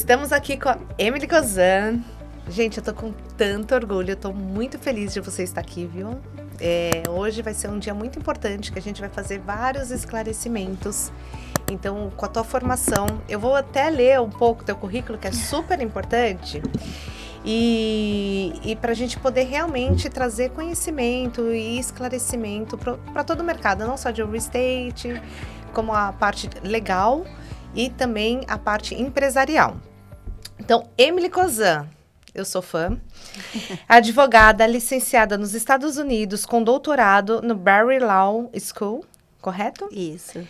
Estamos aqui com a Emily Cozan. Gente, eu tô com tanto orgulho, eu tô muito feliz de você estar aqui, viu? Hoje vai ser um dia muito importante, que a gente vai fazer vários esclarecimentos. Então, com a tua formação, eu vou até ler um pouco do teu currículo, que é super importante. E para a gente poder realmente trazer conhecimento e esclarecimento para todo o mercado, não só de real estate, como a parte legal e também a parte empresarial. Então, Emily Cozan, eu sou fã, advogada licenciada nos Estados Unidos com doutorado no Barry Law School, correto? Isso.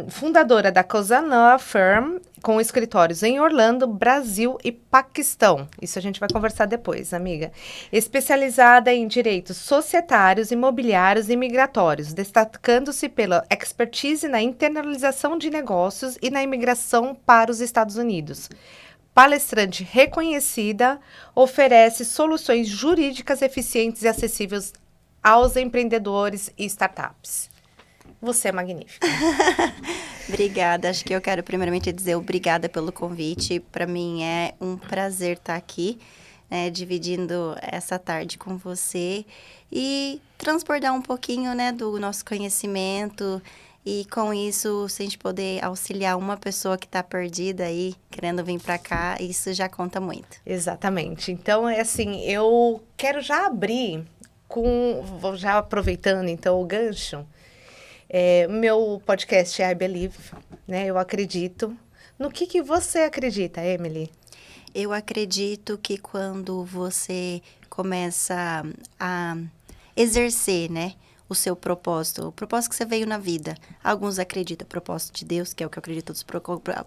Fundadora da Cozan Law Firm, com escritórios em Orlando, Brasil e Paquistão. Isso a gente vai conversar depois, amiga. Especializada em direitos societários, imobiliários e migratórios, destacando-se pela expertise na internalização de negócios e na imigração para os Estados Unidos. Palestrante reconhecida, oferece soluções jurídicas eficientes e acessíveis aos empreendedores e startups. Você é magnífica. Obrigada. Acho que eu quero primeiramente dizer obrigada pelo convite. Para mim é um prazer estar aqui, dividindo essa tarde com você e transbordar um pouquinho, do nosso conhecimento. E com isso, se a gente poder auxiliar uma pessoa que está perdida aí, querendo vir para cá, isso já conta muito. Exatamente. Então, eu quero já abrir já aproveitando então o gancho. Meu podcast é I Believe, eu acredito. No que você acredita, Emily? Eu acredito que quando você começa a exercer, o seu propósito, o propósito que você veio na vida. Alguns acreditam propósito de Deus, que é o que eu acredito,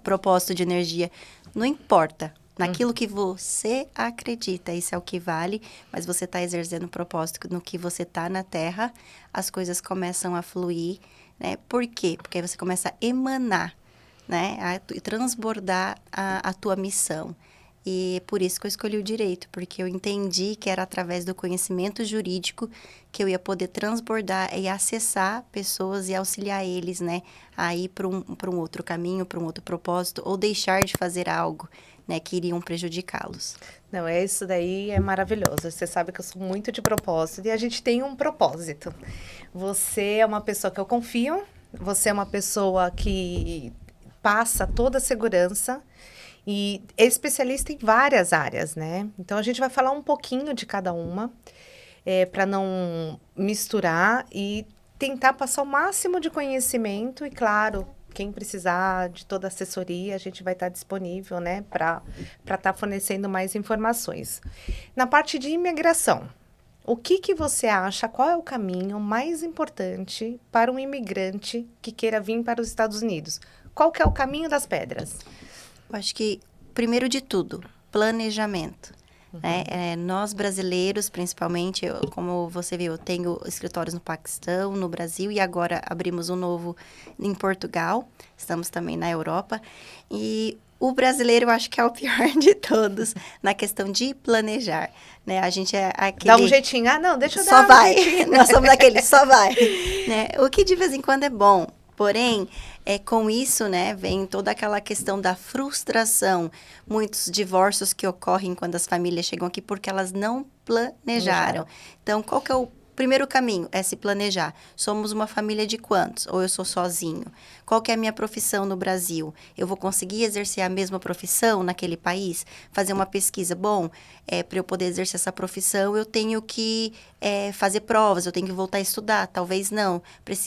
propósito de energia. Não importa. Naquilo que você acredita, isso é o que vale, mas você está exercendo o propósito no que você está na Terra, as coisas começam a fluir, Por quê? Porque aí você começa a emanar, a transbordar a tua missão. E por isso que eu escolhi o direito, porque eu entendi que era através do conhecimento jurídico que eu ia poder transbordar e acessar pessoas e auxiliar eles, a ir para um outro caminho, para um outro propósito, ou deixar de fazer algo, que iriam prejudicá-los. Não, isso daí é maravilhoso. Você sabe que eu sou muito de propósito e a gente tem um propósito. Você é uma pessoa que eu confio, você é uma pessoa que passa toda a segurança e é especialista em várias áreas, Então, a gente vai falar um pouquinho de cada uma, para não misturar e tentar passar o máximo de conhecimento e, claro, quem precisar de toda a assessoria, a gente vai estar disponível, para estar fornecendo mais informações. Na parte de imigração, o que você acha, qual é o caminho mais importante para um imigrante que queira vir para os Estados Unidos? Qual que é o caminho das pedras? Eu acho que, primeiro de tudo, planejamento. Nós brasileiros, principalmente, como você viu, eu tenho escritórios no Paquistão, no Brasil, e agora abrimos um novo em Portugal. Estamos também na Europa. E o brasileiro, eu acho que é o pior de todos na questão de planejar. A gente é aquele... Dá um jeitinho. Ah, não, deixa eu só dar vai. um jeitinho. Nós somos daquele, só vai. O que de vez em quando é bom. Porém, com isso, vem toda aquela questão da frustração. Muitos divórcios que ocorrem quando as famílias chegam aqui porque elas não planejaram. Então, qual que é o primeiro caminho? É se planejar. Somos uma família de quantos? Ou eu sou sozinho? Qual que é a minha profissão no Brasil? Eu vou conseguir exercer a mesma profissão naquele país? Fazer uma pesquisa. Bom, para eu poder exercer essa profissão, eu tenho que fazer provas, eu tenho que voltar a estudar. Talvez não.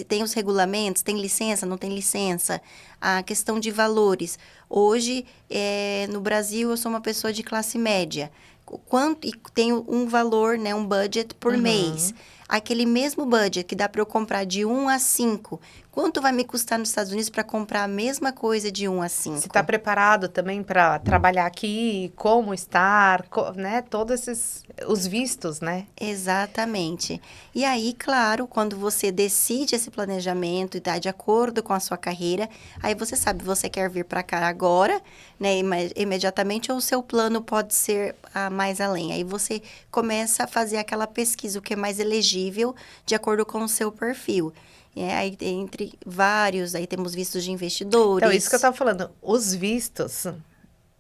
Tem os regulamentos, tem licença, não tem licença. A questão de valores. Hoje, no Brasil, eu sou uma pessoa de classe média. E tenho um valor, um budget por mês. Aquele mesmo budget que dá para eu comprar de 1 a 5, quanto vai me custar nos Estados Unidos para comprar a mesma coisa de 1 a 5? Você está preparado também para trabalhar aqui, como estar, todos os vistos, Exatamente. E aí, claro, quando você decide esse planejamento e dá de acordo com a sua carreira, aí você sabe, você quer vir para cá agora, imediatamente, ou o seu plano pode ser mais além. Aí você começa a fazer aquela pesquisa, o que é mais elegível, de acordo com o seu perfil. Aí, entre vários, aí temos vistos de investidores. Então, isso que eu estava falando, os vistos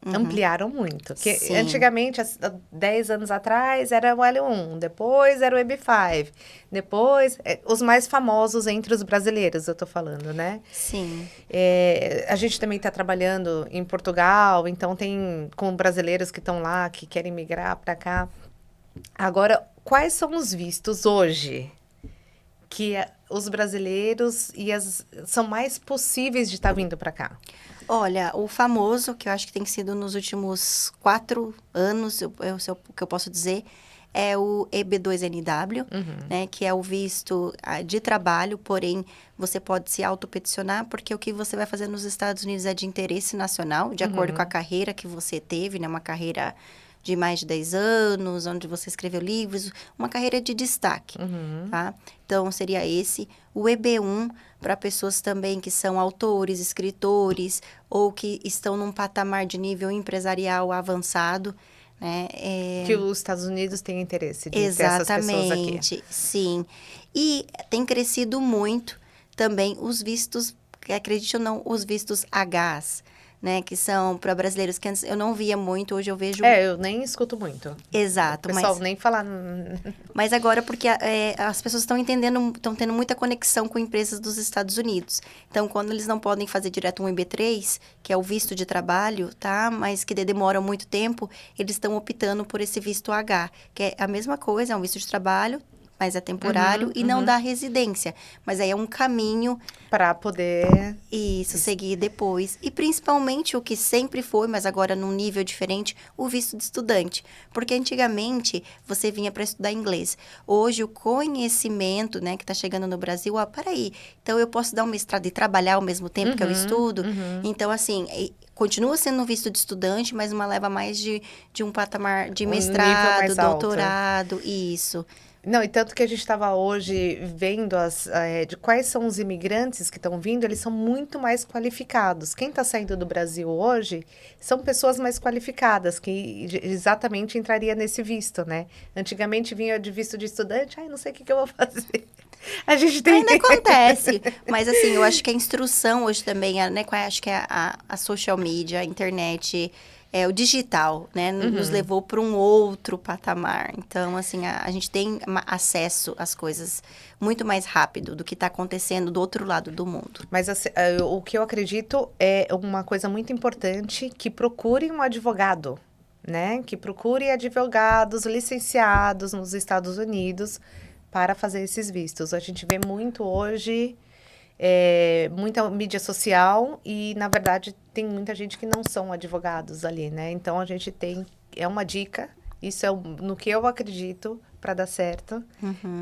Ampliaram muito. Que Sim. antigamente, há 10 anos atrás, era o L1, depois era o EB5, depois os mais famosos entre os brasileiros, eu tô falando, né? Sim. A gente também está trabalhando em Portugal, então tem com brasileiros que estão lá, que querem migrar para cá. Agora, quais são os vistos hoje que os brasileiros são mais possíveis de estar vindo para cá? Olha, o famoso, que eu acho que tem sido nos últimos 4 anos, o que eu posso dizer, é o EB2NW, né? Que é o visto de trabalho, porém, você pode se autopeticionar, porque o que você vai fazer nos Estados Unidos é de interesse nacional, de acordo com a carreira que você teve, né? Uma carreira de mais de 10 anos, onde você escreveu livros, uma carreira de destaque, tá? Então, seria esse. O EB1, para pessoas também que são autores, escritores, ou que estão num patamar de nível empresarial avançado, né? Que os Estados Unidos têm interesse de ter essas pessoas aqui. Exatamente, sim. E tem crescido muito também os vistos, acredite ou não, os vistos Hs, né? Que são para brasileiros que antes eu não via muito, hoje eu vejo... Eu nem escuto muito. Exato, O pessoal nem falar... Mas agora, porque as pessoas estão entendendo, estão tendo muita conexão com empresas dos Estados Unidos. Então, quando eles não podem fazer direto um EB3, que é o visto de trabalho, tá? Mas que demora muito tempo, eles estão optando por esse visto H, que é a mesma coisa, é um visto de trabalho, mas é temporário e não dá residência. Mas aí é um caminho... para poder... Isso, seguir depois. E principalmente o que sempre foi, mas agora num nível diferente, o visto de estudante. Porque antigamente você vinha para estudar inglês. Hoje o conhecimento, né, que está chegando no Brasil, peraí, então eu posso dar um mestrado e trabalhar ao mesmo tempo que eu estudo? Então, assim... Continua sendo um visto de estudante, mas uma leva mais de um patamar de mestrado, doutorado, isso. Não, e tanto que a gente estava hoje vendo de quais são os imigrantes que estão vindo, eles são muito mais qualificados. Quem está saindo do Brasil hoje são pessoas mais qualificadas, que exatamente entraria nesse visto, né? Antigamente vinha de visto de estudante, não sei o que eu vou fazer. A gente tem... Ainda acontece, mas assim, eu acho que a instrução hoje também, né, acho que a social media, a internet... o digital, né, nos levou para um outro patamar. Então, assim, a gente tem acesso às coisas muito mais rápido do que está acontecendo do outro lado do mundo. Mas assim, o que eu acredito é uma coisa muito importante, que procure um advogado, né? Que procure advogados licenciados nos Estados Unidos para fazer esses vistos. A gente vê muito hoje... muita mídia social e, na verdade, tem muita gente que não são advogados ali, né? Então, a gente é uma dica, isso é no que eu acredito, para dar certo,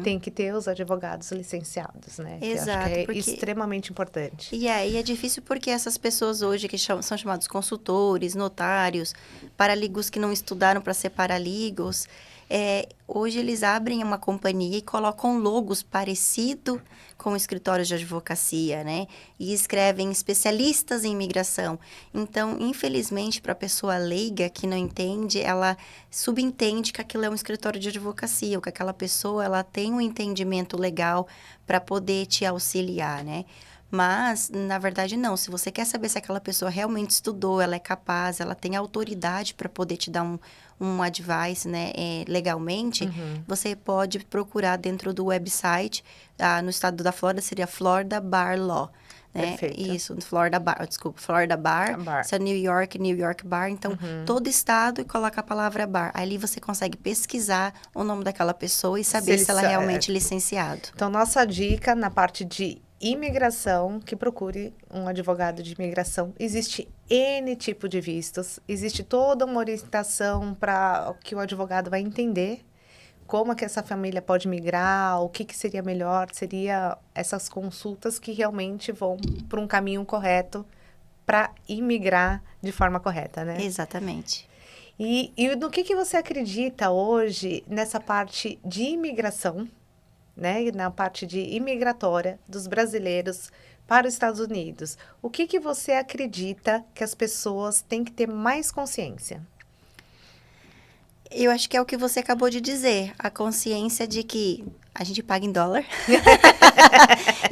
tem que ter os advogados licenciados, né? Exato, que eu acho que é extremamente importante. E é difícil porque essas pessoas hoje que são chamados consultores, notários, paralegos que não estudaram para ser paralegos, hoje eles abrem uma companhia e colocam logos parecidos com escritórios de advocacia, né? E escrevem especialistas em imigração. Então, infelizmente, para a pessoa leiga que não entende, ela subentende que aquilo é um escritório de advocacia, ou que aquela pessoa ela tem um entendimento legal para poder te auxiliar, né? Mas, na verdade, não. Se você quer saber se aquela pessoa realmente estudou, ela é capaz, ela tem autoridade para poder te dar um advice, né, legalmente, você pode procurar dentro do website, no estado da Flórida seria Florida Bar Law. Né? Perfeito. Isso, Florida Bar, Florida Bar. Isso é New York Bar. Então, todo estado e coloca a palavra bar. Ali você consegue pesquisar o nome daquela pessoa e saber se ela é realmente licenciado. Então, nossa dica na parte de imigração, que procure um advogado de imigração. Existe N tipo de vistos, existe toda uma orientação para que o advogado vai entender como é que essa família pode migrar, o que seria melhor, seria essas consultas que realmente vão para um caminho correto para imigrar de forma correta, né? Exatamente. E no que você acredita hoje nessa parte de imigração, né, na parte de imigratória dos brasileiros para os Estados Unidos? O que você acredita que as pessoas têm que ter mais consciência? Eu acho que é o que você acabou de dizer, a consciência de que a gente paga em dólar.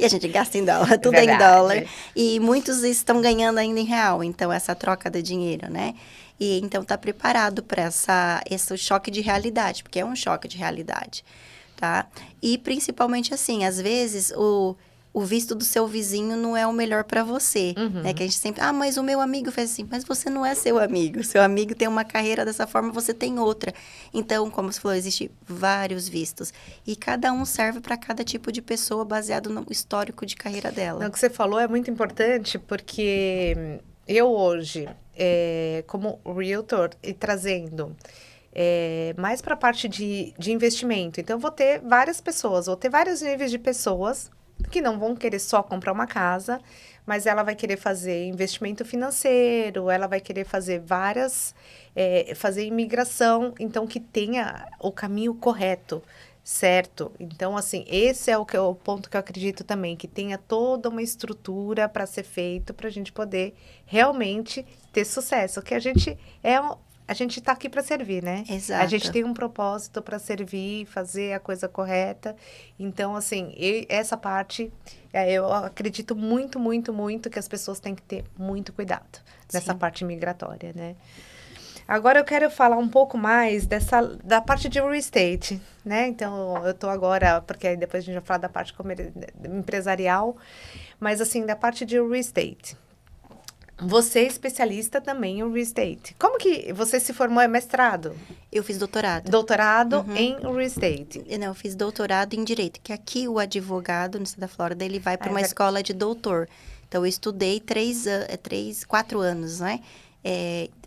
E a gente gasta em dólar, tudo é em Verdade. dólar. E muitos estão ganhando ainda em real, então essa troca de dinheiro, né? E então tá preparado para esse choque de realidade, porque é um choque de realidade, tá? E principalmente assim, às vezes o visto do seu vizinho não é o melhor para você, né? Que a gente sempre, mas o meu amigo fez assim, mas você não é seu amigo. Seu amigo tem uma carreira dessa forma, você tem outra. Então, como você falou, existe vários vistos e cada um serve para cada tipo de pessoa baseado no histórico de carreira dela. O que você falou é muito importante porque eu hoje, como realtor e trazendo mais para a parte de investimento, então eu vou ter várias pessoas, vou ter vários níveis de pessoas que não vão querer só comprar uma casa, mas ela vai querer fazer investimento financeiro, ela vai querer fazer fazer imigração, então que tenha o caminho correto, certo? Então, assim, esse é o ponto que eu acredito também, que tenha toda uma estrutura para ser feito, para a gente poder realmente ter sucesso, que a gente está aqui para servir, né? Exato. A gente tem um propósito para servir, fazer a coisa correta. Então, assim, essa parte, eu acredito muito, muito, muito que as pessoas têm que ter muito cuidado nessa Sim. parte migratória, né? Agora eu quero falar um pouco mais da parte de real estate, né? Então, eu estou agora, porque aí depois a gente vai falar da parte empresarial, mas assim, da parte de real estate. Você é especialista também em real estate. Como que você se formou? É mestrado? Eu fiz doutorado. Doutorado em real estate. Não, eu fiz doutorado em Direito, que aqui o advogado no estado da Flórida, ele vai para uma escola de doutor. Então, eu estudei 4 anos, né?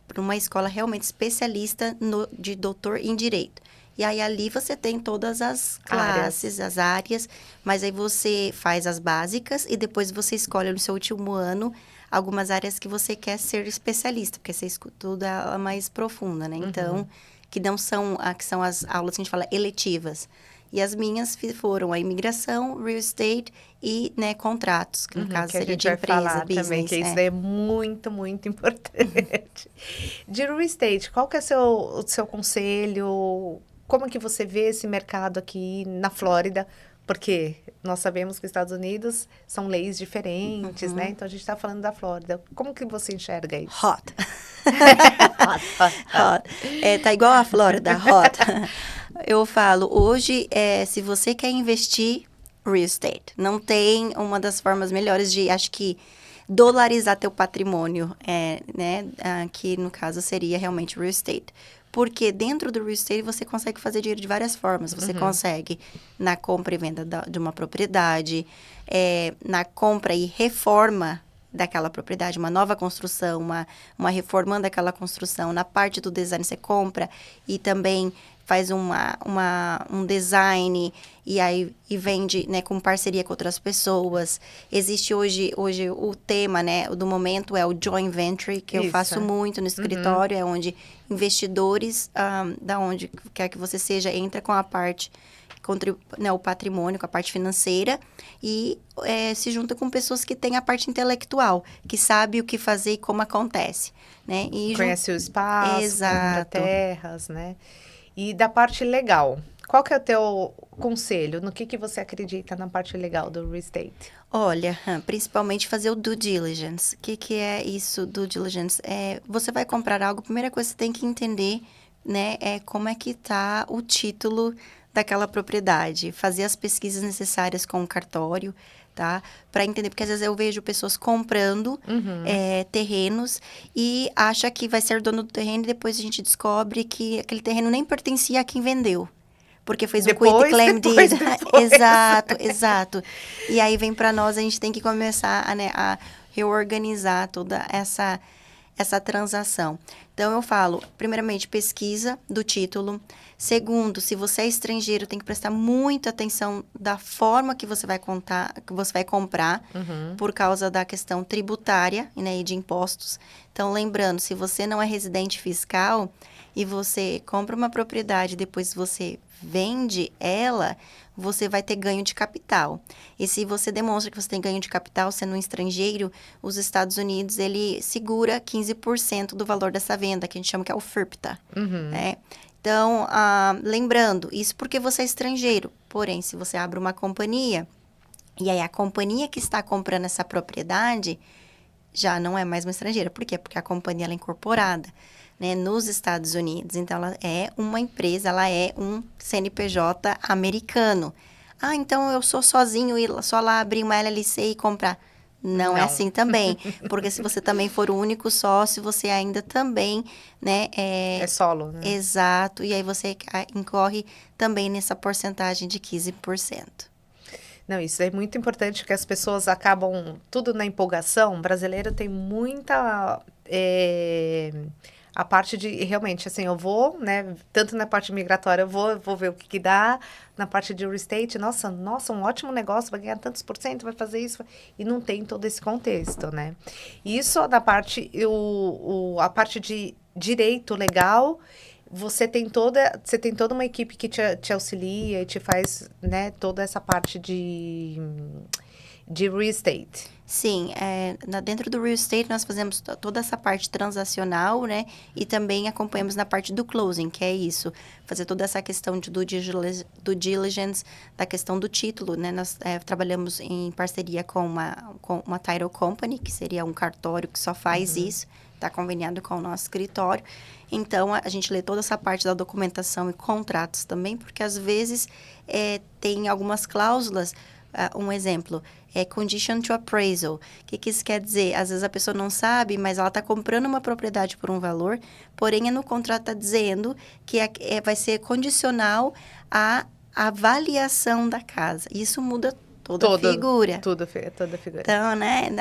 Para uma escola realmente especialista de doutor em Direito. E aí, ali você tem todas as classes, as áreas, mas aí você faz as básicas e depois você escolhe no seu último ano algumas áreas que você quer ser especialista, porque você estuda ela mais profunda, né? Então, que são as aulas que a gente fala eletivas. E as minhas foram a imigração, real estate e, né, contratos, que no caso seria de empresa, business. Também, que isso é muito, muito importante. De real estate, qual que é o seu conselho? Como que você vê esse mercado aqui na Flórida? Porque nós sabemos que os Estados Unidos são leis diferentes, né? Então, a gente está falando da Flórida. Como que você enxerga isso? Hot. Hot. Tá igual a Flórida, hot. Eu falo, hoje, se você quer investir, real estate. Não tem uma das formas melhores de, acho que, dolarizar teu patrimônio, né? Que, no caso, seria realmente real estate. Porque dentro do real estate você consegue fazer dinheiro de várias formas. Você consegue na compra e venda de uma propriedade, na compra e reforma daquela propriedade, uma nova construção, uma reformando aquela construção. Na parte do design você compra e também faz um design e vende, né, com parceria com outras pessoas. Existe hoje o tema, né, do momento é o joint venture, que eu faço muito no escritório, é onde investidores, da onde quer que você seja, entra com a parte, né, o patrimônio, com a parte financeira e se junta com pessoas que têm a parte intelectual, que sabe o que fazer e como acontece, né? E conhece o espaço, exato, terras, né? E da parte legal, qual que é o teu conselho? No que você acredita na parte legal do real estate? Olha, principalmente fazer o due diligence. O que é isso, due diligence? Você vai comprar algo, a primeira coisa que você tem que entender, né, como é que está o título daquela propriedade. Fazer as pesquisas necessárias com o cartório, tá? Para entender, porque às vezes eu vejo pessoas comprando terrenos e acha que vai ser dono do terreno e depois a gente descobre que aquele terreno nem pertencia a quem vendeu. Porque fez um quit claim deed. Exato. E aí vem para nós, a gente tem que começar a reorganizar toda essa transação. Então, eu falo, primeiramente, pesquisa do título. Segundo, se você é estrangeiro, tem que prestar muita atenção da forma que você vai comprar, por causa da questão tributária, né, e de impostos. Então, lembrando, se você não é residente fiscal e você compra uma propriedade, depois você vende ela, você vai ter ganho de capital. E se você demonstra que você tem ganho de capital sendo um estrangeiro, os Estados Unidos, ele segura 15% do valor dessa venda, que a gente chama que é o FIRPTA, né? Então, lembrando, isso porque você é estrangeiro. Porém, se você abre uma companhia, e aí a companhia que está comprando essa propriedade já não é mais uma estrangeira. Por quê? Porque a companhia ela é incorporada, né, nos Estados Unidos. Então, ela é uma empresa, ela é um CNPJ americano. Então eu sou sozinho e só lá abrir uma LLC e comprar. Não é assim também, porque se você também for o único sócio, você ainda também, né? É solo, né? Exato, e aí você incorre também nessa porcentagem de 15%. Não, isso é muito importante, porque as pessoas acabam tudo na empolgação. O brasileiro tem muita... a parte de, realmente, assim, eu vou, né, tanto na parte migratória, eu vou ver o que dá, na parte de real estate, nossa, um ótimo negócio, vai ganhar tantos por cento, vai fazer isso, e não tem todo esse contexto, né? Isso da parte, a parte de direito legal, você tem toda uma equipe que te auxilia e te faz, né, toda essa parte de real estate. Sim, dentro do real estate nós fazemos toda essa parte transacional, né? E também acompanhamos na parte do closing, que é isso, fazer toda essa questão de due diligence, da questão do título, né? Nós trabalhamos em parceria com uma title company, que seria um cartório que só faz isso, está conveniado com o nosso escritório. Então, a gente lê toda essa parte da documentação e contratos também, porque às vezes tem algumas cláusulas. Um exemplo, condition to appraisal. O que isso quer dizer? Às vezes a pessoa não sabe, mas ela está comprando uma propriedade por um valor, porém no contrato está dizendo que vai ser condicional à avaliação da casa. Isso muda toda a figura. Toda a figura. Então, né,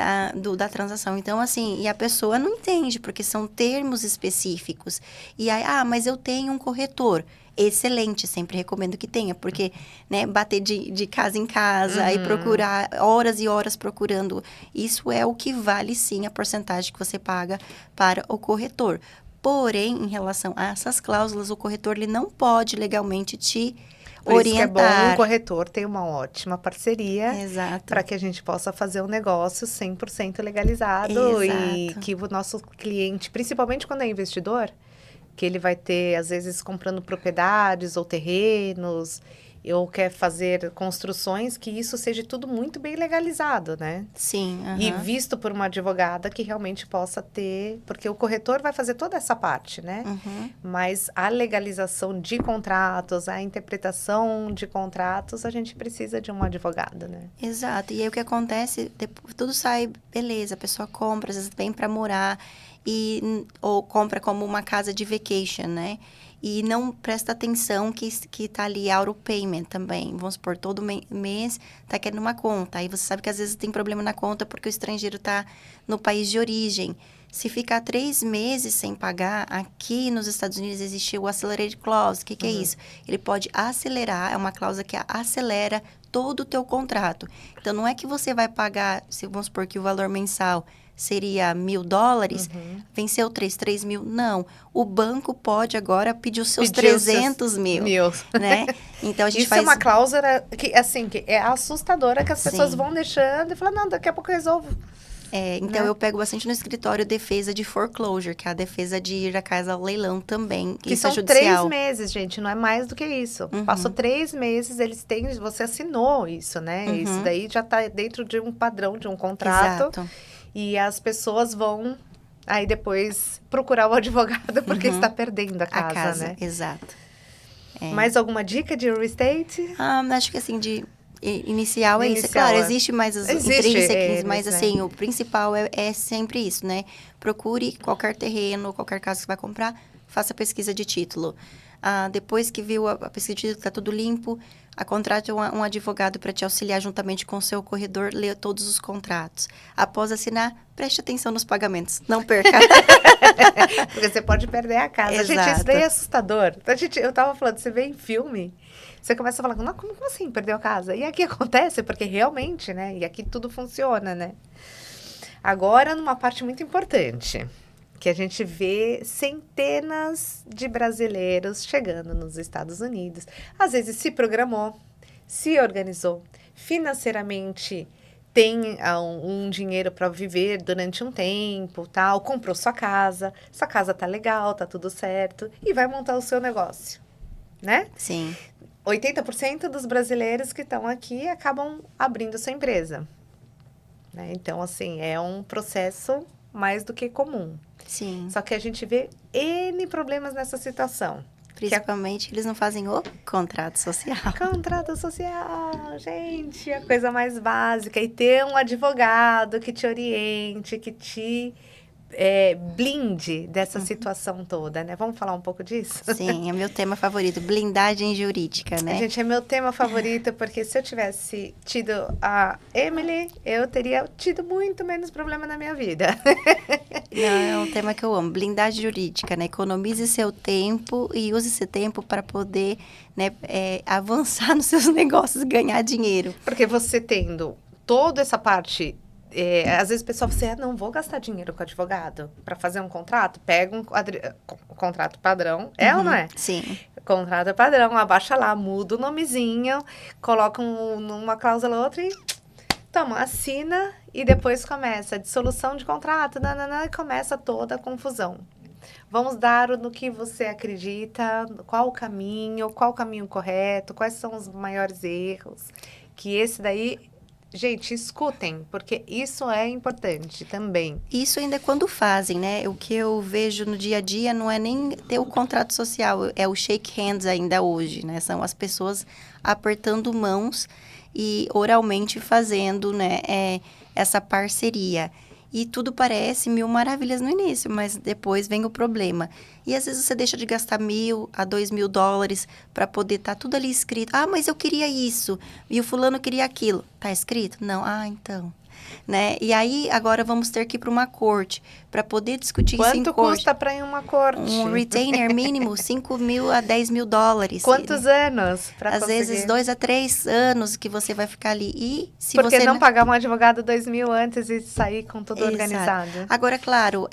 da transação. Então, assim, e a pessoa não entende, porque são termos específicos. E aí, mas eu tenho um corretor. Excelente, sempre recomendo que tenha, porque, né, bater de casa em casa e procurar horas e horas procurando, isso é o que vale, sim, a porcentagem que você paga para o corretor. Porém, em relação a essas cláusulas, o corretor ele não pode legalmente te Por orientar. Isso que é bom o corretor ter uma ótima parceria para Exato. que a gente possa fazer um negócio 100% legalizado. Exato. E que o nosso cliente, principalmente quando é investidor, que ele vai ter, às vezes, comprando propriedades ou terrenos, ou quer fazer construções, que isso seja tudo muito bem legalizado, né? Sim. E visto por uma advogada que realmente possa ter, porque o corretor vai fazer toda essa parte, né? Mas a legalização de contratos, a interpretação de contratos, a gente precisa de um advogado, né? Exato. E aí o que acontece, depois, tudo sai, beleza, a pessoa compra, às vezes vem para morar, ou compra como uma casa de vacation, né? E não presta atenção que tá ali auto payment também. Vamos supor, todo mês tá querendo uma conta. Aí você sabe que às vezes tem problema na conta porque o estrangeiro tá no país de origem. Se ficar 3 meses sem pagar, aqui nos Estados Unidos existe o Accelerated Clause. O que é isso? Ele pode acelerar, é uma cláusula que acelera todo o teu contrato. Então, não é que você vai pagar, vamos supor que o valor mensal seria $1.000, venceu 3 mil. Não, o banco pode agora pedir os seus 300 mil. Né? Então, a gente Isso é uma cláusula que, assim, que é assustadora, que as pessoas vão deixando e falam, não, daqui a pouco eu resolvo. Então, eu pego bastante no escritório defesa de foreclosure, que é a defesa de ir à casa ao leilão também. Que são judicial. 3 meses, gente, não é mais do que isso. Passou 3 meses, você assinou isso, né? Isso daí já está dentro de um padrão, de um contrato. Exato. E as pessoas vão aí depois procurar o advogado porque está perdendo a casa, né? Exato. Mais alguma dica de real estate? Acho que assim, de inicial é isso. Claro, existe mais as intrínsecas, mas assim, o principal é sempre isso, né? Procure qualquer terreno, qualquer casa que você vai comprar, faça pesquisa de título. Depois que viu a pesquisa de título, está tudo limpo, contrate um advogado para te auxiliar juntamente com o seu corredor, leia todos os contratos. Após assinar, preste atenção nos pagamentos, não perca. Porque você pode perder a casa. Exato. Gente, isso daí é assustador. Eu tava falando, você vê em filme, você começa a falar, não, como assim perdeu a casa? E aqui acontece, porque realmente, né? E aqui tudo funciona, né? Agora, numa parte muito importante, que a gente vê centenas de brasileiros chegando nos Estados Unidos. Às vezes se programou, se organizou, financeiramente tem um dinheiro para viver durante um tempo, tal, comprou sua casa tá legal, tá tudo certo, e vai montar o seu negócio, né? Sim. 80% dos brasileiros que estão aqui acabam abrindo sua empresa, né? Então, assim, é um processo mais do que comum. Sim. Só que a gente vê N problemas nessa situação. Principalmente eles não fazem o contrato social. Contrato social, gente, a coisa mais básica. E ter um advogado que te oriente, que te blinde dessa situação toda, né? Vamos falar um pouco disso? Sim, é meu tema favorito, blindagem jurídica, né? Gente, é meu tema favorito, porque se eu tivesse tido a Emily, eu teria tido muito menos problema na minha vida. Não, é um tema que eu amo, blindagem jurídica, né? Economize seu tempo e use esse tempo para poder, né, avançar nos seus negócios e ganhar dinheiro. Porque você tendo toda essa parte... às vezes o pessoal fala assim, não vou gastar dinheiro com advogado para fazer um contrato. Pega um contrato padrão, ou não é? Sim. Contrato padrão, abaixa lá, muda o nomezinho, coloca uma cláusula ou outra e toma, assina e depois começa a dissolução de contrato, e começa toda a confusão. Vamos dar no que você acredita, qual o caminho correto, quais são os maiores erros, que esse daí... Gente, escutem, porque isso é importante também. Isso ainda é quando fazem, né? O que eu vejo no dia a dia não é nem ter o contrato social, é o shake hands ainda hoje, né? São as pessoas apertando mãos e oralmente fazendo, né, essa parceria. E tudo parece mil maravilhas no início, mas depois vem o problema. E às vezes você deixa de gastar $1.000 a $2.000 para poder estar tudo ali escrito. Ah, mas eu queria isso. E o fulano queria aquilo. Tá escrito? Não. Ah, então. Né? E aí, agora vamos ter que ir para uma corte para poder discutir isso em Quanto corte. custa para ir uma corte? Um retainer mínimo, $5.000 a $10.000. Quantos anos para Às conseguir? vezes 2 a 3 anos que você vai ficar ali. E se Por que você não pagar um advogado 2.000 antes e sair com tudo Exato. organizado? Agora, claro,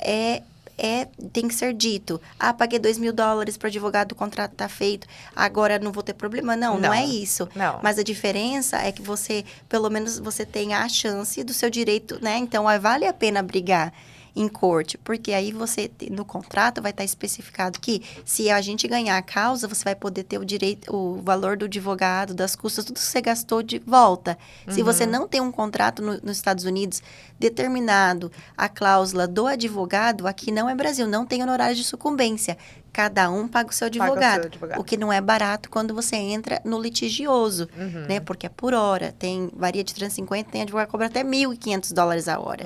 tem que ser dito. Ah, paguei $2.000 para advogado, o contrato tá feito. Agora não vou ter problema. Não é isso. Não. Mas a diferença é que você, pelo menos, você tem a chance do seu direito, né? Então, vale a pena brigar em corte, porque aí você, no contrato, vai estar especificado que se a gente ganhar a causa, você vai poder ter o direito, o valor do advogado, das custas, tudo que você gastou de volta. Se você não tem um contrato nos Estados Unidos determinado, a cláusula do advogado, aqui não é Brasil, não tem honorário de sucumbência. Cada um paga o seu advogado, o que não é barato quando você entra no litigioso, né? Porque é por hora, varia de 350, tem advogado que cobra até $1.500 a hora,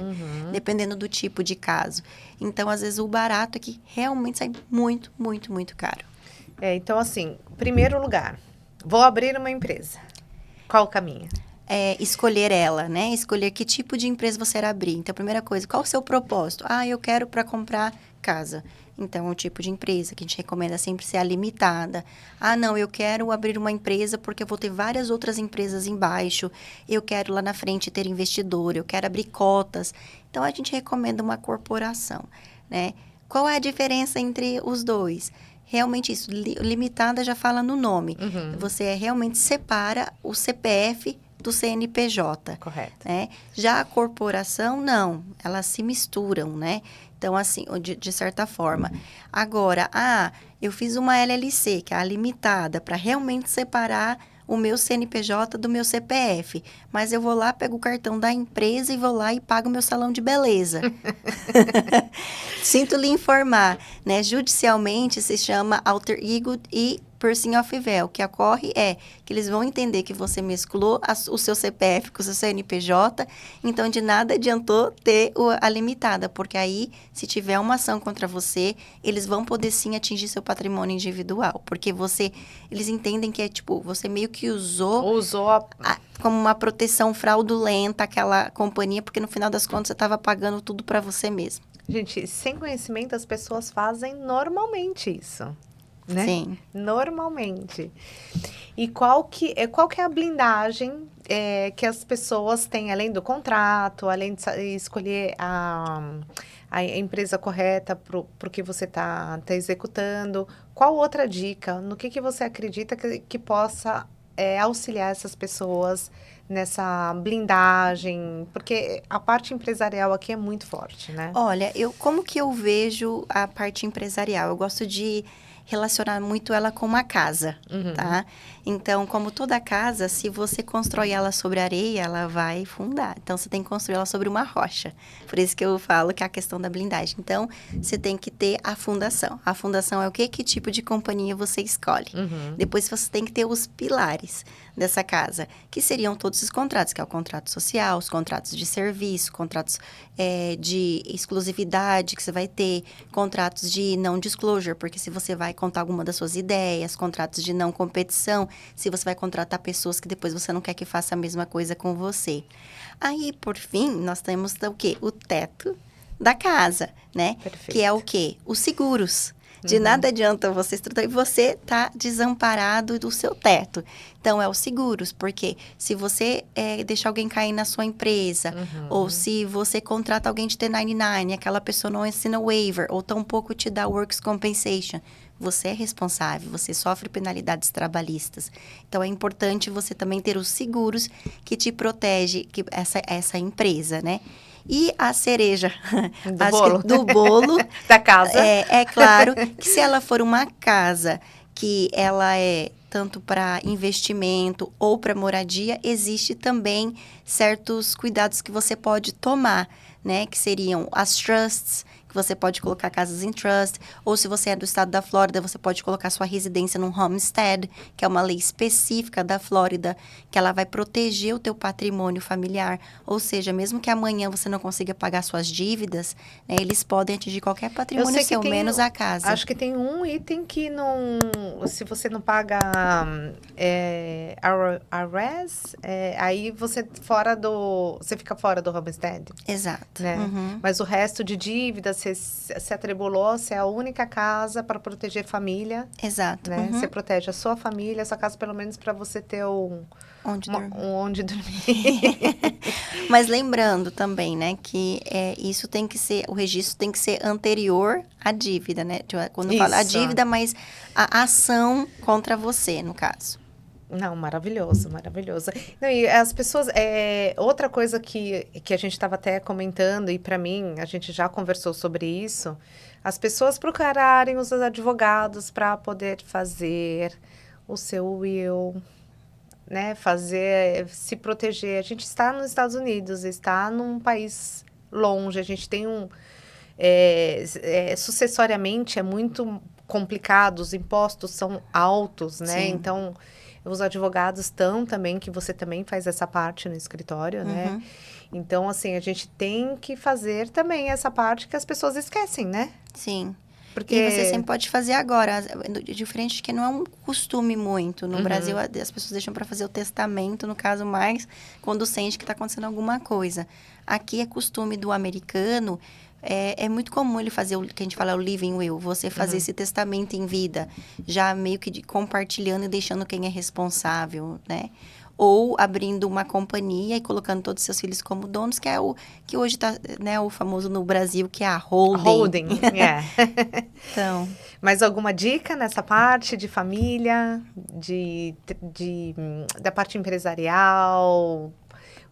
dependendo do tipo de caso. Então, às vezes, o barato é que realmente sai muito, muito, muito caro. Então, assim, primeiro lugar, vou abrir uma empresa. Qual o caminho? Escolher ela, né? Escolher que tipo de empresa você irá abrir. Então, a primeira coisa, qual o seu propósito? Ah, eu quero para comprar casa. Então, o tipo de empresa que a gente recomenda sempre ser a limitada. Ah, não, eu quero abrir uma empresa porque eu vou ter várias outras empresas embaixo. Eu quero lá na frente ter investidor, eu quero abrir cotas. Então, a gente recomenda uma corporação, né? Qual é a diferença entre os dois? Realmente isso, limitada já fala no nome. Você realmente separa o CPF do CNPJ. Correto. Né? Já a corporação, não. Elas se misturam, né? Então, assim, de certa forma. Agora, eu fiz uma LLC, que é a limitada, para realmente separar o meu CNPJ do meu CPF. Mas eu vou lá, pego o cartão da empresa e vou lá e pago o meu salão de beleza. Sinto lhe informar, né? Judicialmente se chama alter ego e piercing of veil. O que ocorre é que eles vão entender que você mesclou o seu CPF com o seu CNPJ, então de nada adiantou ter a limitada, porque aí, se tiver uma ação contra você, eles vão poder sim atingir seu patrimônio individual, porque eles entendem que você meio que usou como uma proteção fraudulenta aquela companhia, porque no final das contas você estava pagando tudo para você mesmo. Gente, sem conhecimento as pessoas fazem normalmente isso. Né? Sim. Normalmente. E qual que é a blindagem que as pessoas têm, além do contrato, além de escolher a empresa correta para o que você tá executando? Qual outra dica? No que você acredita que possa auxiliar essas pessoas nessa blindagem? Porque a parte empresarial aqui é muito forte, né? Olha, como que eu vejo a parte empresarial? Eu gosto de relacionar muito ela com uma casa, tá? Então, como toda casa, se você constrói ela sobre areia, ela vai fundar. Então, você tem que construir ela sobre uma rocha. Por isso que eu falo que é a questão da blindagem. Então, você tem que ter a fundação. A fundação é o quê? Que tipo de companhia você escolhe. Depois, você tem que ter os pilares dessa casa, que seriam todos os contratos, que é o contrato social, os contratos de serviço, contratos de exclusividade que você vai ter, contratos de não disclosure, porque se você vai contar alguma das suas ideias, contratos de não competição, se você vai contratar pessoas que depois você não quer que faça a mesma coisa com você. Aí, por fim, nós temos o quê? O teto da casa, né? Perfeito. Que é o quê? Os seguros. De nada adianta você estruturar e você tá desamparado do seu teto. Então, é os seguros, porque se você deixar alguém cair na sua empresa, ou se você contrata alguém de T99, aquela pessoa não assina waiver, ou tampouco te dá works compensation, você é responsável, você sofre penalidades trabalhistas. Então, é importante você também ter os seguros que te protege essa empresa, né? E a cereja do bolo da casa. É claro que se ela for uma casa que ela é tanto para investimento ou para moradia, existe também certos cuidados que você pode tomar, né? Que seriam as trusts, que você pode colocar casas em trust, ou se você é do estado da Flórida, você pode colocar sua residência num homestead, que é uma lei específica da Flórida, que ela vai proteger o teu patrimônio familiar. Ou seja, mesmo que amanhã você não consiga pagar suas dívidas, né, eles podem atingir qualquer patrimônio seu, menos a casa. Acho que tem um item que não... Se você não paga a res, aí você fica fora do homestead. Exato. Né? Mas o resto de dívidas, você se atribulou, você é a única casa para proteger família. Exato. Né? Você protege a sua família, a sua casa, pelo menos para você ter onde dormir. Mas lembrando também, né, que isso tem que ser, o registro tem que ser anterior à dívida, né? Quando eu falo a dívida, mas a ação contra você, no caso. Não, maravilhoso, maravilhoso. Não, e as pessoas, outra coisa que a gente estava até comentando, e para mim, a gente já conversou sobre isso, as pessoas procurarem os advogados para poder fazer o seu will, né, se proteger. A gente está nos Estados Unidos, está num país longe, a gente tem sucessoriamente é muito complicado, os impostos são altos, né, Sim. Então... Os advogados estão também, que você também faz essa parte no escritório, né? Então, assim, a gente tem que fazer também essa parte que as pessoas esquecem, né? Sim. Porque... E você sempre pode fazer agora, diferente de que não é um costume muito. No Brasil, as pessoas deixam para fazer o testamento, no caso, mais quando sente que está acontecendo alguma coisa. Aqui é costume do americano... É muito comum ele fazer o que a gente fala o living will, você fazer esse testamento em vida, já meio que compartilhando e deixando quem é responsável, né? Ou abrindo uma companhia e colocando todos os seus filhos como donos, que é o que hoje está, né, o famoso no Brasil, que é a holding. Holding, Então... Mais alguma dica nessa parte de família, da parte empresarial?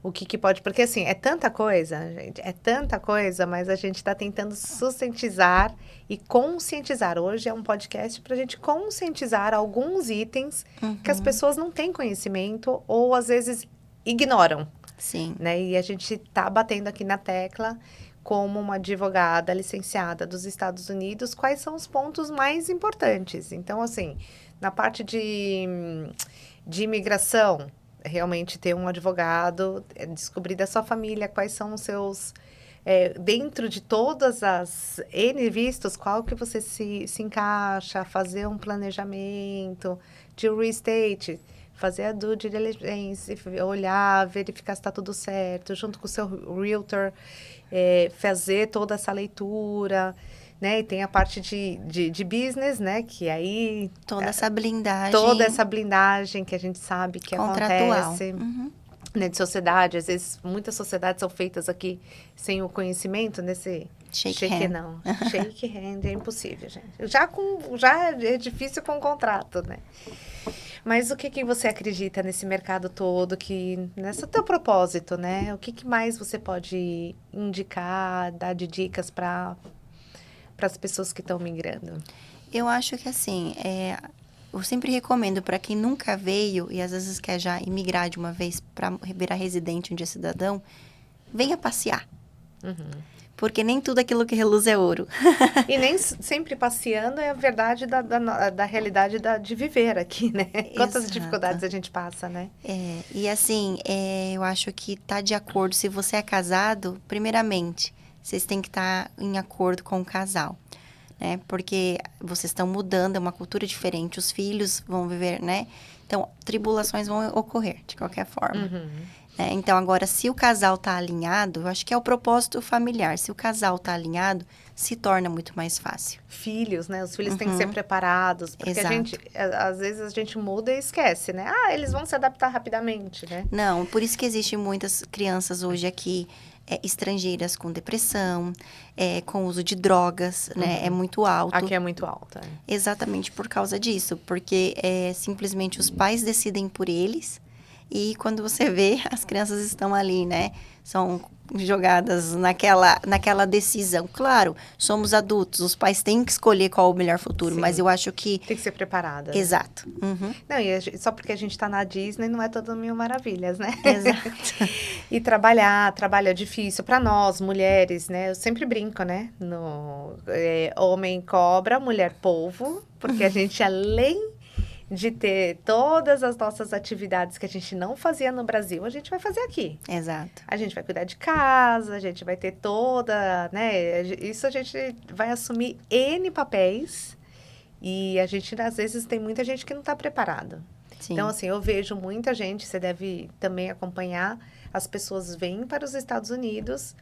O que pode... Porque, assim, é tanta coisa, gente. É tanta coisa, mas a gente está tentando sustentar e conscientizar. Hoje é um podcast para a gente conscientizar alguns itens que as pessoas não têm conhecimento ou, às vezes, ignoram. Sim. Né? E a gente está batendo aqui na tecla, como uma advogada licenciada dos Estados Unidos, quais são os pontos mais importantes. Então, assim, na parte de imigração... realmente ter um advogado, descobrir da sua família quais são os seus... dentro de todas as N vistos, qual que você se encaixa, fazer um planejamento de real estate, fazer a due diligence, olhar, verificar se está tudo certo, junto com o seu realtor, fazer toda essa leitura... Né? E tem a parte de business, né? Que aí... Toda essa blindagem. Toda essa blindagem que a gente sabe que contratual. Acontece. Né? De sociedade. Às vezes, muitas sociedades são feitas aqui sem o conhecimento nesse... Shake hand. Não. Shake hand é impossível, gente. Já é difícil com o contrato, né? Mas o que que você acredita nesse mercado todo, nesse teu propósito, né? O que que mais você pode indicar, dar de dicas para as pessoas que estão migrando? Eu acho que assim, eu sempre recomendo para quem nunca veio e às vezes quer já imigrar de uma vez para virar residente, um dia cidadão, venha passear. Porque nem tudo aquilo que reluz é ouro. E nem sempre passeando é a verdade da realidade de viver aqui, né? Quantas Exato. dificuldades a gente passa, né? E assim, eu acho que tá de acordo. Se você é casado, primeiramente, vocês têm que estar em acordo com o casal, né? Porque vocês estão mudando, é uma cultura diferente, os filhos vão viver, né? Então, tribulações vão ocorrer, de qualquer forma. Então, agora, se o casal tá alinhado, eu acho que é o propósito familiar. Se o casal tá alinhado, se torna muito mais fácil. Filhos, né? Os filhos têm que ser preparados. Porque Exato. às vezes a gente muda e esquece, né? Ah, eles vão se adaptar rapidamente, né? Não, por isso que existem muitas crianças hoje aqui estrangeiras com depressão, com uso de drogas, né? É muito alto. Aqui é muito alta. Exatamente por causa disso, porque simplesmente os pais decidem por eles e quando você vê, as crianças estão ali, né? São jogadas naquela decisão. Claro, somos adultos, os pais têm que escolher qual é o melhor futuro, Sim. Mas eu acho que... Tem que ser preparada. Né? Exato. Não, só porque a gente tá na Disney não é todo mil maravilhas, né? Exato. E trabalho é difícil para nós, mulheres, né? Eu sempre brinco, né? Homem cobra, mulher polvo, porque a gente, além de ter todas as nossas atividades que a gente não fazia no Brasil, a gente vai fazer aqui. Exato. A gente vai cuidar de casa, a gente vai ter toda, isso a gente vai assumir N papéis e a gente, às vezes, tem muita gente que não está preparada. Sim. Então, assim, eu vejo muita gente, você deve também acompanhar, as pessoas vêm para os Estados Unidos,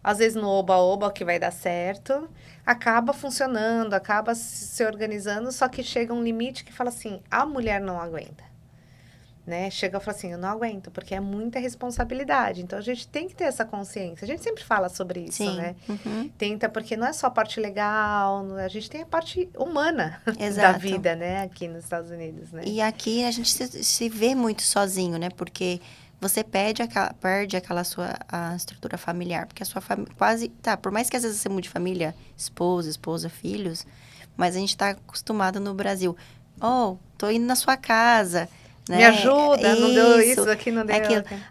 às vezes no oba-oba que vai dar certo, acaba funcionando, acaba se organizando, só que chega um limite que fala assim, a mulher não aguenta, né? Chega e fala assim, eu não aguento, porque é muita responsabilidade. Então, a gente tem que ter essa consciência. A gente sempre fala sobre isso, Sim. né? Tenta, porque não é só a parte legal, a gente tem a parte humana Exato. da vida, né? Aqui nos Estados Unidos, né? E aqui a gente se vê muito sozinho, né? Porque... você perde aquela a estrutura familiar, porque a sua família quase... por mais que às vezes você mude de família, esposa, filhos, mas a gente tá acostumado no Brasil. Tô indo na sua casa, né? Me ajuda, não deu isso, aqui não deu.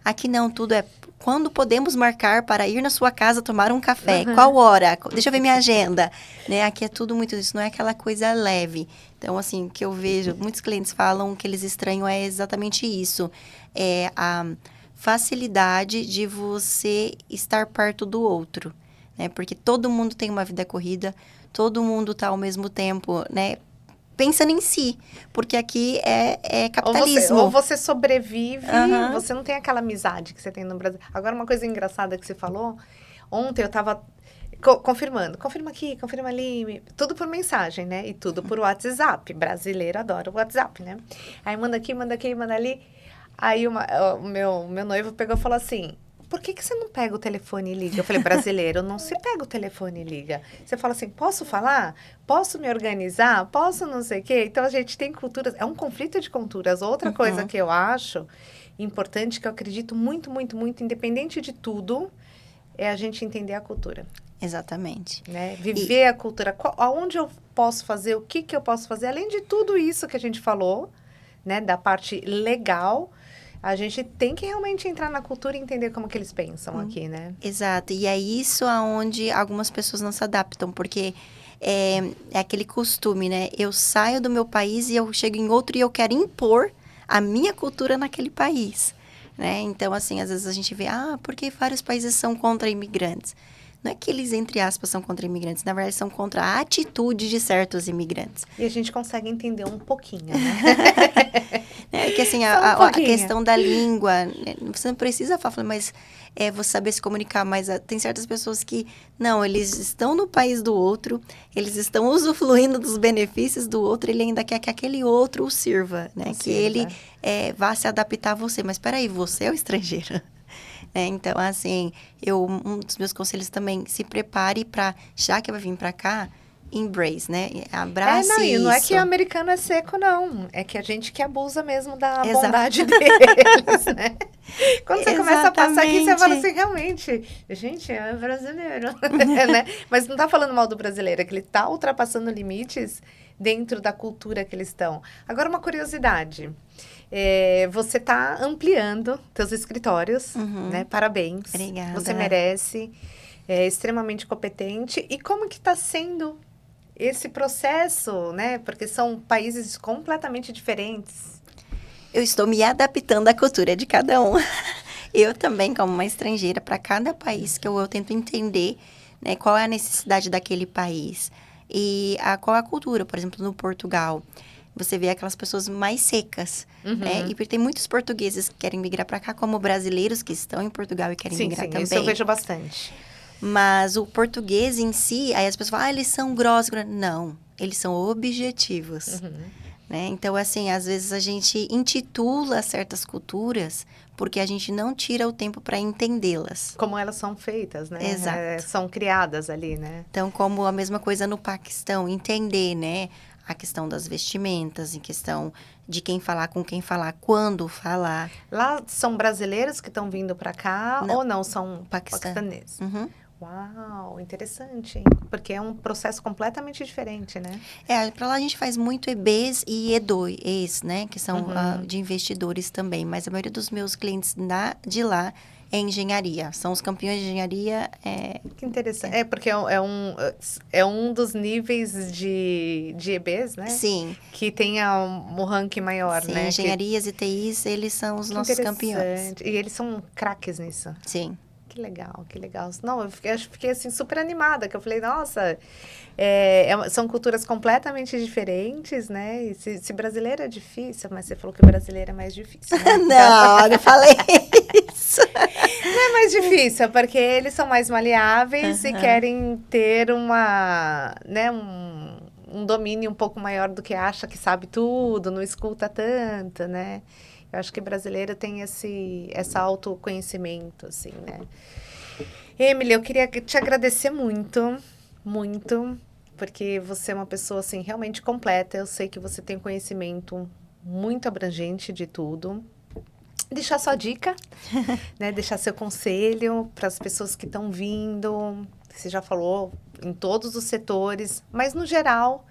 Aqui não, tudo é... quando podemos marcar para ir na sua casa tomar um café? Qual hora? Deixa eu ver minha agenda. Né? Aqui é tudo muito isso, não é aquela coisa leve. Então, assim, o que eu vejo, muitos clientes falam que eles estranham é exatamente isso. É a facilidade de você estar perto do outro, né? Porque todo mundo tem uma vida corrida, todo mundo está ao mesmo tempo, né? Pensando em si, porque aqui é capitalismo. Ou você sobrevive, você não tem aquela amizade que você tem no Brasil. Agora, uma coisa engraçada que você falou, ontem eu estava... confirma aqui, confirma ali, tudo por mensagem, né? E tudo por WhatsApp. Brasileiro adora o WhatsApp, né? Aí manda aqui, manda ali. Aí o meu noivo pegou e falou assim, por que você não pega o telefone e liga? Eu falei, brasileiro, não se pega o telefone e liga. Você fala assim, posso falar? Posso me organizar? Posso não sei o quê? Então, a gente tem culturas, é um conflito de culturas. Outra coisa que eu acho importante, que eu acredito muito, muito, muito, independente de tudo, é a gente entender a cultura. Exatamente. Né? Viver a cultura. Aonde eu posso fazer, o que eu posso fazer, além de tudo isso que a gente falou, né, da parte legal, a gente tem que realmente entrar na cultura e entender como que eles pensam aqui, né? Exato. E é isso aonde algumas pessoas não se adaptam, porque é aquele costume, né? Eu saio do meu país e eu chego em outro e eu quero impor a minha cultura naquele país, né? Então, assim, às vezes a gente vê, porque vários países são contra imigrantes. Não é que eles, entre aspas, são contra imigrantes. Na verdade, são contra a atitude de certos imigrantes. E a gente consegue entender um pouquinho, né? Que assim, a questão da língua, você não precisa falar, mas você saber se comunicar, mas tem certas pessoas que, não, eles estão no país do outro, eles estão usufruindo dos benefícios do outro, ele ainda quer que aquele outro o sirva, né? Que ele vá se adaptar a você. Mas peraí, você é o estrangeiro. Então, assim, um dos meus conselhos também, se prepare para, já que vai vir para cá, embrace, né? Abrace não, e não é que o isso. americano é seco, não. É que a gente que abusa mesmo da Exato. bondade deles, né? Quando você começa a passar aqui, você fala Exatamente. assim, realmente, gente, é brasileiro, né? Mas não tá falando mal do brasileiro, é que ele tá ultrapassando limites dentro da cultura que eles estão. Agora, uma curiosidade. Você tá ampliando seus escritórios, né? Parabéns. Obrigada. Você merece. É extremamente competente. E como que tá sendo esse processo, né? Porque são países completamente diferentes. Eu estou me adaptando à cultura de cada um. Eu também, como uma estrangeira, para cada país que eu tento entender, né, qual é a necessidade daquele país e qual é a cultura. Por exemplo, no Portugal, você vê aquelas pessoas mais secas, né? E tem muitos portugueses que querem migrar para cá, como brasileiros que estão em Portugal e querem migrar também. Isso eu vejo bastante. Mas o português em si, aí as pessoas falam, eles são grossos. Não, eles são objetivos. Né? Então, assim, às vezes a gente intitula certas culturas porque a gente não tira o tempo para entendê-las. Como elas são feitas, né? Exato. São criadas ali, né? Então, como a mesma coisa no Paquistão, entender, né? A questão das vestimentas, em questão de quem falar, com quem falar, quando falar. Lá são brasileiros que estão vindo para cá ou não? São paquistaneses? Uau, interessante, hein? Porque é um processo completamente diferente, né? Para lá a gente faz muito EBs e E2, né? Que são de investidores também. Mas a maioria dos meus clientes de lá é engenharia. São os campeões de engenharia. Que interessante. Porque é um dos níveis de EBs, né? Sim. Que tem um ranking maior, Sim, né? engenharias e TIs, eles são os nossos campeões. E eles são craques nisso. Sim. Que legal, que legal. Não, eu fiquei assim, super animada, que eu falei, nossa, são culturas completamente diferentes, né? E se brasileiro é difícil, mas você falou que o brasileiro é mais difícil, né? Não, eu falei isso. Não é mais difícil, porque eles são mais maleáveis e querem ter um domínio um pouco maior do que acha que sabe tudo, não escuta tanto, né? Eu acho que brasileiro tem esse autoconhecimento, assim, né? Emily, eu queria te agradecer muito, muito, porque você é uma pessoa, assim, realmente completa. Eu sei que você tem conhecimento muito abrangente de tudo. Deixar sua dica, né? Deixar seu conselho para as pessoas que estão vindo. Você já falou em todos os setores, mas no geral...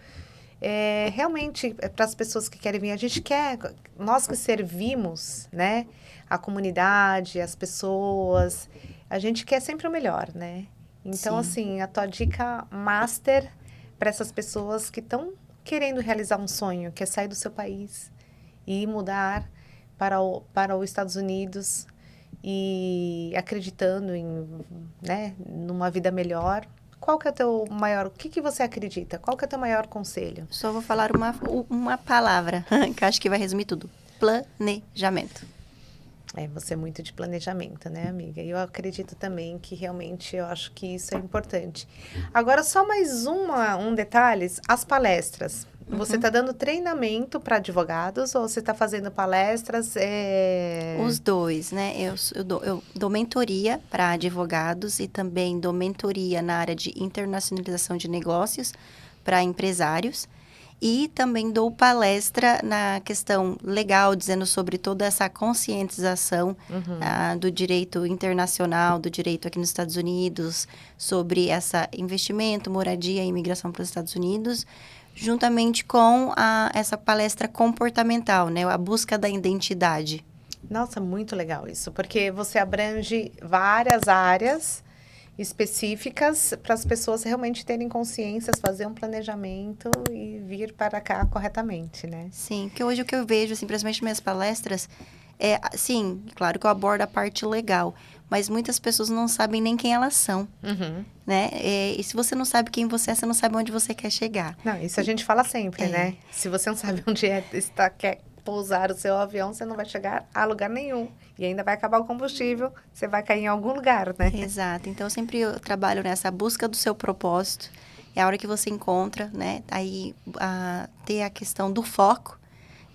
realmente, para as pessoas que querem vir, a gente quer, nós que servimos, né, a comunidade, as pessoas, a gente quer sempre o melhor, né? Então, assim, a tua dica master para essas pessoas que estão querendo realizar um sonho, que é sair do seu país e mudar para os Estados Unidos e acreditando numa vida melhor. Qual que é o teu maior... O que você acredita? Qual que é o teu maior conselho? Só vou falar uma palavra, que acho que vai resumir tudo. Planejamento. Você é muito de planejamento, né, amiga? E eu acredito também que realmente eu acho que isso é importante. Agora, só mais um detalhe. As palestras. Você está dando treinamento para advogados ou você está fazendo palestras? Os dois, né? Eu dou mentoria para advogados e também dou mentoria na área de internacionalização de negócios para empresários. E também dou palestra na questão legal, dizendo sobre toda essa conscientização do direito internacional, do direito aqui nos Estados Unidos, sobre esse investimento, moradia e imigração para os Estados Unidos, juntamente com essa palestra comportamental, né? A busca da identidade. Nossa, muito legal isso, porque você abrange várias áreas específicas para as pessoas realmente terem consciência, fazer um planejamento e vir para cá corretamente, né? Sim, porque hoje o que eu vejo, assim, principalmente nas minhas palestras, sim, claro que eu abordo a parte legal, mas muitas pessoas não sabem nem quem elas são, né? E se você não sabe quem você é, você não sabe onde você quer chegar. Não, isso a gente fala sempre, né? Se você não sabe onde quer pousar o seu avião, você não vai chegar a lugar nenhum. E ainda vai acabar o combustível, você vai cair em algum lugar, né? Exato. Então, eu trabalho nessa busca do seu propósito. É a hora que você encontra, né? Aí, ter a questão do foco.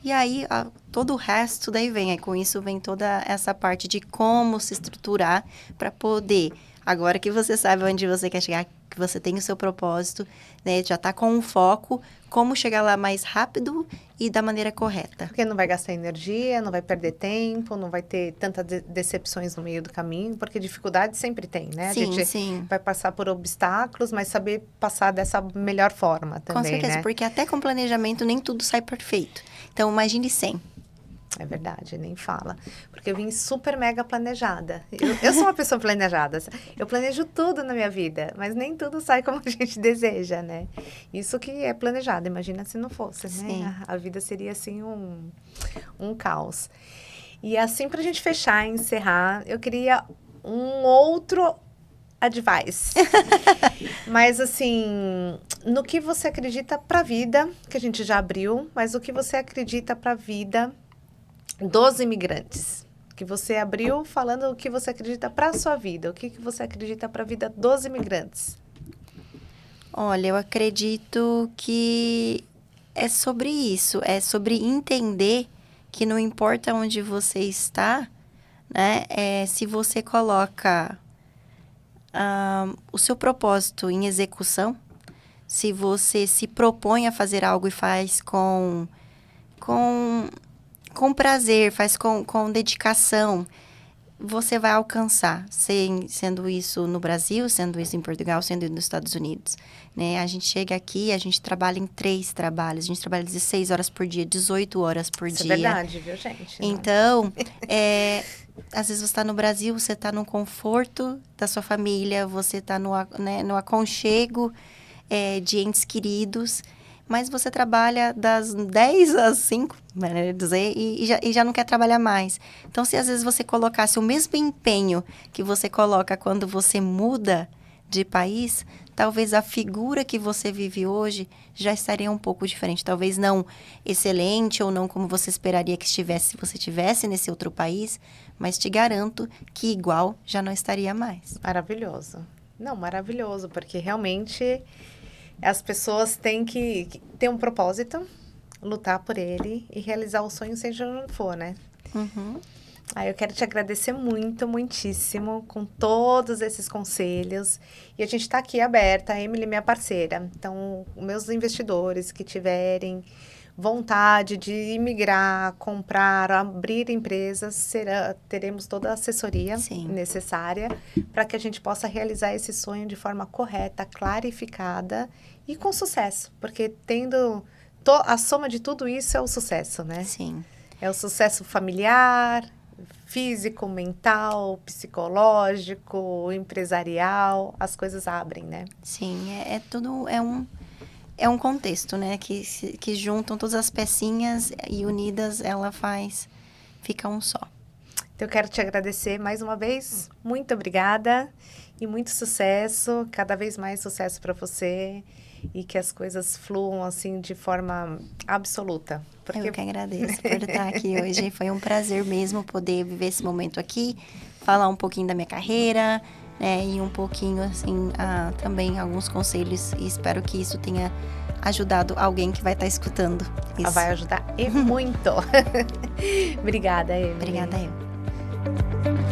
E aí, todo o resto daí vem. Aí, com isso, vem toda essa parte de como se estruturar para poder... Agora que você sabe onde você quer chegar, que você tem o seu propósito, né? Já tá com um foco, como chegar lá mais rápido e da maneira correta. Porque não vai gastar energia, não vai perder tempo, não vai ter tantas decepções no meio do caminho, porque dificuldade sempre tem, né? Sim, a gente sim. vai passar por obstáculos, mas saber passar dessa melhor forma também, Com certeza, né? porque até com planejamento nem tudo sai perfeito. Então, imagine 100. É verdade, nem fala. Porque eu vim super mega planejada. Eu sou uma pessoa planejada. Eu planejo tudo na minha vida, mas nem tudo sai como a gente deseja, né? Isso que é planejado. Imagina se não fosse, Sim. né? A vida seria, assim, um caos. E assim, pra gente fechar e encerrar, eu queria um outro advice. Mas, assim, no que você acredita pra vida, que a gente já abriu, mas o que você acredita pra vida dos imigrantes, que você abriu falando o que você acredita para a sua vida, o que você acredita para a vida dos imigrantes. Olha, eu acredito que é sobre isso, é sobre entender que não importa onde você está, né? Se você coloca o seu propósito em execução, se você se propõe a fazer algo e faz com prazer, faz com dedicação, você vai alcançar, sendo isso no Brasil, sendo isso em Portugal, sendo isso nos Estados Unidos, né? A gente chega aqui, a gente trabalha em 3 trabalhos, a gente trabalha 16 horas por dia, 18 horas por Isso dia. É verdade, viu, gente? Então, às vezes você está no Brasil, você está no conforto da sua família, você está no aconchego de entes queridos, mas você trabalha das 10 às 5, maneira de dizer, e já não quer trabalhar mais. Então, se às vezes você colocasse o mesmo empenho que você coloca quando você muda de país, talvez a figura que você vive hoje já estaria um pouco diferente. Talvez não excelente ou não como você esperaria que estivesse se você estivesse nesse outro país, mas te garanto que igual já não estaria mais. Maravilhoso. Não, maravilhoso, porque realmente as pessoas têm que ter um propósito, lutar por ele e realizar o sonho, seja onde for, né? Uhum. Eu quero te agradecer muito, muitíssimo, com todos esses conselhos. E a gente está aqui aberta, a Emily é minha parceira. Então, meus investidores que tiverem vontade de imigrar, comprar, abrir empresas, teremos toda a assessoria necessária para que a gente possa realizar esse sonho de forma correta, clarificada e com sucesso. Porque tendo a soma de tudo isso é o sucesso, né? Sim. É o sucesso familiar, físico, mental, psicológico, empresarial, as coisas abrem, né? Sim, tudo, é um contexto, né? Que juntam todas as pecinhas e unidas fica um só. Então, eu quero te agradecer mais uma vez. Muito obrigada e muito sucesso. Cada vez mais sucesso para você e que as coisas fluam assim de forma absoluta. Eu que agradeço por estar aqui hoje. Foi um prazer mesmo poder viver esse momento aqui, falar um pouquinho da minha carreira, né? E um pouquinho, assim, também alguns conselhos. E espero que isso tenha ajudado alguém que vai estar escutando isso. Vai ajudar e muito. Obrigada, Emily. Obrigada, eu.